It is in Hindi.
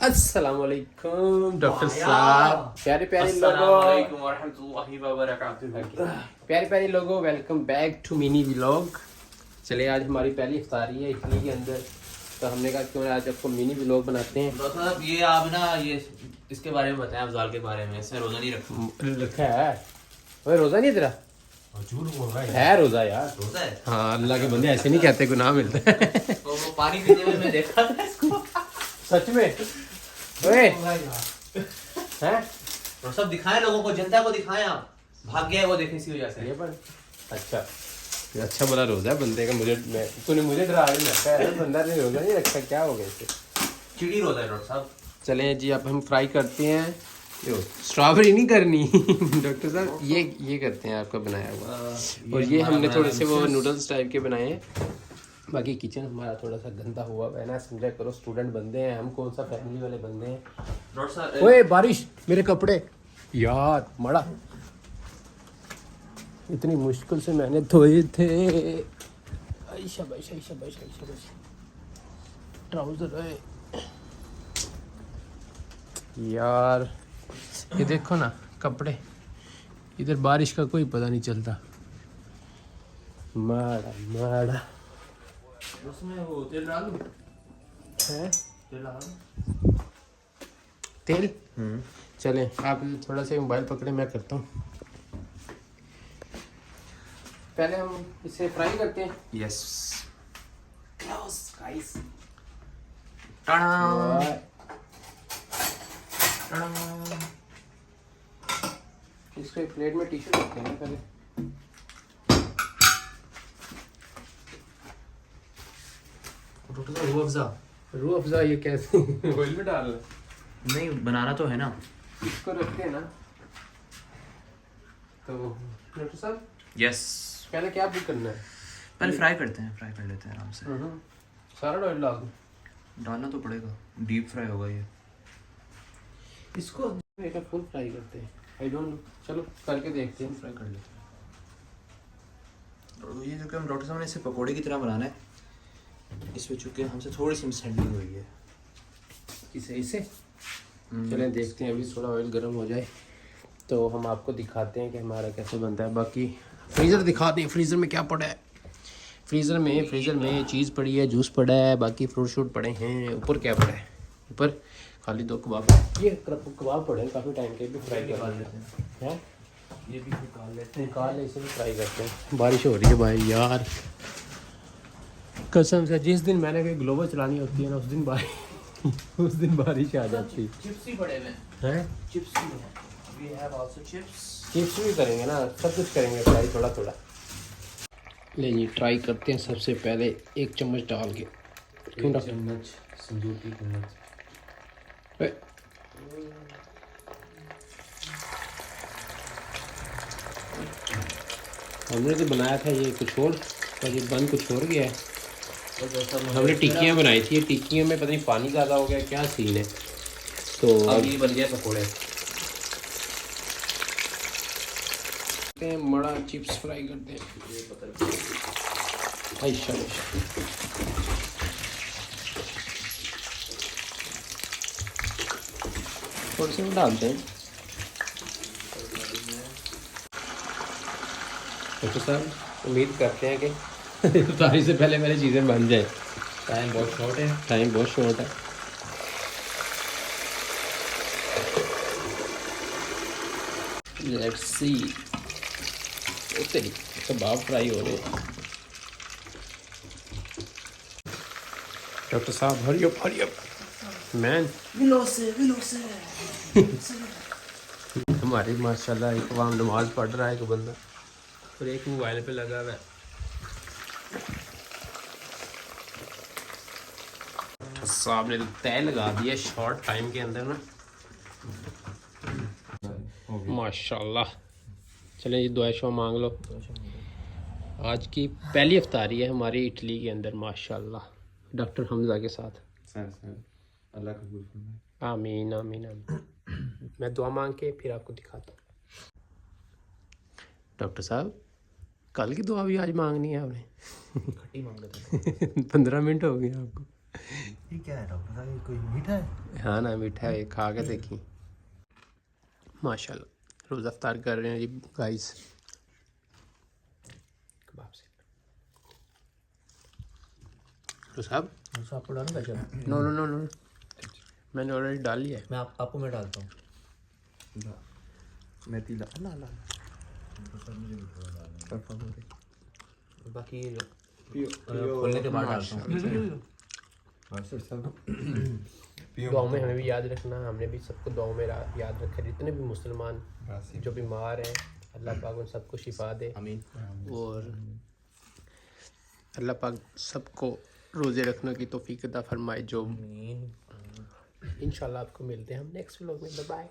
अस्सलाम वालेकुम डॉक्टर साहब, प्यारे प्यारे लोगों, प्यारे प्यारे लोगों, welcome back to mini vlog. चलिए आज हमारी पहली इफ्तारी है इटली के अंदर, तो हमने कहा क्यों आज आपको मिनी व्लॉग बनाते हैं। तो साहब ये आप ना ये इसके बारे में बताएं, अफजाल के बारे में। इसने रोजा नहीं रखा है। ओए रोजा नहीं तेरा? झूठ बोल रहा है रोजा यार, रोजा है। हाँ अल्लाह के बंदे ऐसे नहीं कहते, गुनाह मिलता है। तो वो पानी पीने में मैं देखा था इसको। सच में? ओए हैं? तो सब दिखाएं लोगों को, जनता को दिखाएं। आप भाग गया है वो, देखे इसी वजह से। ये पर अच्छा बोला रोजा है बंदे का। तूने मुझे डरा नहीं रखा है, बंदा ने रोजा नहीं रखा, क्या हो गया इसे? चिड़ी रोजा है डॉक्टर साहब। चलें जी, अब हम फ्राई करते हैं। स्ट्रॉबेरी नहीं करनी डॉक्टर साहब, ये करते हैं आपका बनाया हुआ। और ये हमने थोड़े से वो नूडल्स टाइप के बनाए हैं। बाकी किचन हमारा थोड़ा सा गंदा हुआ है ना, समझा करो। स्टूडेंट बंदे हैं हम, कौन सा फैमिली वाले बंदे हैं। डॉक्टर साहब ओए बारिश, मेरे कपड़े यार मड़ा, इतनी मुश्किल से मैंने धोए थे। ट्राउजर है यार, ये देखो ना कपड़े, इधर बारिश का कोई पता नहीं चलता। माड़ा उसमें वो तेल डाल दूं? है तेल डाल दूं? तेल। चलें आप थोड़ा सा मोबाइल पकड़े, मैं करता हूँ। पहले हम इसे फ्राई करते हैं। यस। Close guys. इसको एक प्लेट में टिश्यू रखते हैं पहले। डॉक्टर साहब रूह अफ़ज़ा ये कैसे ऑयल में डालना? नहीं, बनाना तो है ना। इसको रखते हैं ना। तो डॉक्टर साहब यस, पहले क्या भी करना है? पहले फ्राई करते हैं, फ्राई कर लेते हैं आराम से। सारा ऑयल डाल दूँ? डालना तो पड़ेगा, डीप फ्राई होगा ये। इसको फुल फ्राई करते हैं। आई डोंट नो, चलो करके देखते हैं। फ्राई कर लेते हैं। और ये जो कि हम डॉक्टर साहब ने इसे पकोड़े की तरह बनाना है, इसमें चूँकि हमसे थोड़ी सी मिसहैंडलिंग हुई है। इसे चलें देखते हैं। अभी थोड़ा ऑयल गर्म हो जाए तो हम आपको दिखाते हैं कि हमारा कैसे बनता है। बाकी फ्रीज़र दिखाते हैं, फ्रीज़र में क्या पड़ा है। फ्रीज़र में चीज़ पड़ी है, जूस पड़ा है, बाकी फ्रूट शूट पड़े हैं। ऊपर क्या पड़ा है? ऊपर खाली 2 कबाब। ये कबाब पड़े हैं काफ़ी टाइम के, भी फ्राई कर लेते हैं। ये भी निकाल लेते हैं, निकाल इसे भी फ्राई करते हैं। बारिश हो रही है भाई यार, कसम से। जिस दिन मैंने कोई ग्लोबल चलानी होती है ना, उस दिन बारिश आ जाती है। चिप्स ही पड़े हुए हैं? चिप्स भी हैं। We have also chips. Chips भी करेंगे ना, सब कुछ करेंगे फ्राई थोड़ा थोड़ा। ले जी ट्राई करते हैं। सबसे पहले 1 चम्मच डाल के। चम्मच संदूर की चम्मच। हमने तो बनाया था ये कुछ और, पर ये बन कुछ और गया है। हमने टिक्कियाँ बनाई थी, टिक्कियों में पता नहीं पानी ज़्यादा हो गया, क्या सीन है। तो अब ये बन गया पकोड़े। मड़ा चिप्स फ्राई करते हैं। अच्छा थोड़े से डालते हैं। डॉक्टर साहब उम्मीद करते हैं कि इफ्तारी से पहले मेरी चीज़ें बन जाए। टाइम बहुत शॉर्ट है। Let's see. तेरी कबाब फ्राई हो रहे हैं। डॉक्टर साहब हरी अप मैन। विलो से हमारी माशाल्लाह एक वहाँ नमाज पढ़ रहा है एक बंदा, और एक मोबाइल पे लगा हुआ है। साहब ने तो तय लगा दिया शॉर्ट टाइम के अंदर ना, माशाल्लाह। चलें जी दुआ शुआ मांग लो। आज की पहली इफ्तारी है हमारी इटली के अंदर, माशाल्लाह, डॉक्टर हमजा के साथ। अल्लाह कबूल फरमाए। आमीन आमीन आमीन। मैं दुआ मांग के फिर आपको दिखाता हूँ। डॉक्टर साहब कल की दुआ भी आज मांगनी है आपने? खट्टी मांग रहे थे। 15 मिनट हो गए आपको। ये क्या है डॉक्टर साहब, ये कोई मीठा है? हाँ ना, मीठा है, खा के देखी। माशाल्लाह रोज़ अफ्तार कर रहे हैं जी गाइस। कबाब से तो साहब तो आपको डालना है? नो नो नो नो, मैंने ऑलरेडी डाल लिया है। मैं आपको मैं डालता हूँ। मैं तिला ना ला बाकी ये खोलने के बाद डालता हूँ। दुआ में हमें भी याद रखना, हमने भी सबको दुआ में याद रखा। जितने भी मुसलमान जो बीमार हैं, अल्लाह पाक उन सबको शिफा दे। आमीन। और अल्लाह पाक सबको रोज़े रखने की तौफीक अता फरमाए। जो आमीन। इंशाल्लाह आपको मिलते हैं हम नेक्स्ट व्लॉग में। बाय।